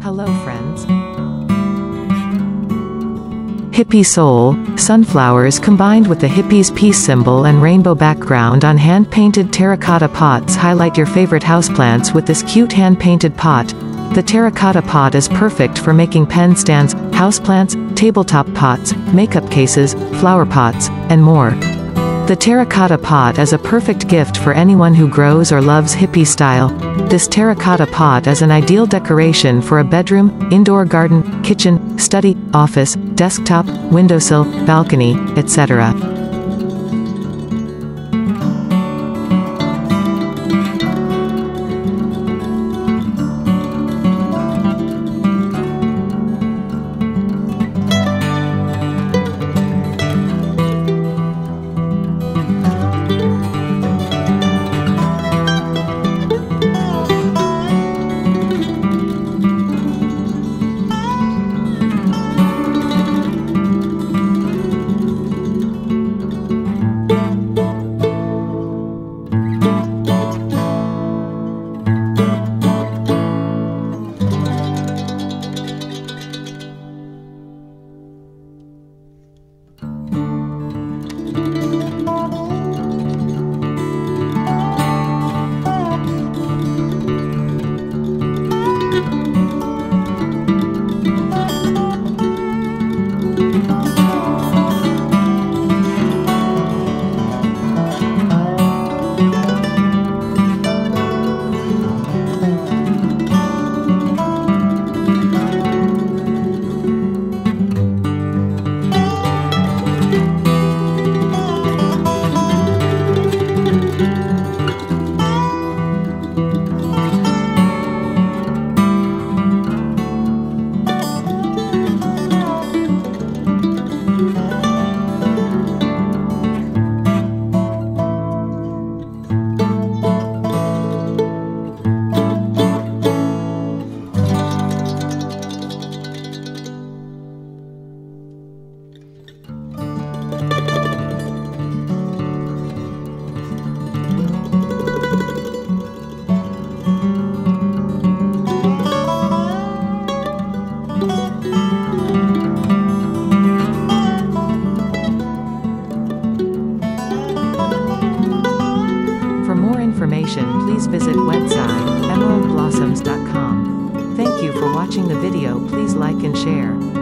Hello friends. Hippie Soul Sunflowers combined with the hippies peace symbol and rainbow background on hand-painted terracotta pots. Highlight your favorite houseplants with this cute hand-painted pot. The terracotta pot is perfect for making pen stands, houseplants, tabletop pots, makeup cases, flower pots, and more. The terracotta pot is a perfect gift for anyone who grows or loves hippie style. This terracotta pot is an ideal decoration for a bedroom, indoor garden, kitchen, study, office, desktop, windowsill, balcony, etc. For more information, please visit website emeraldblossoms.com. Thank you for watching the video. Please like and share.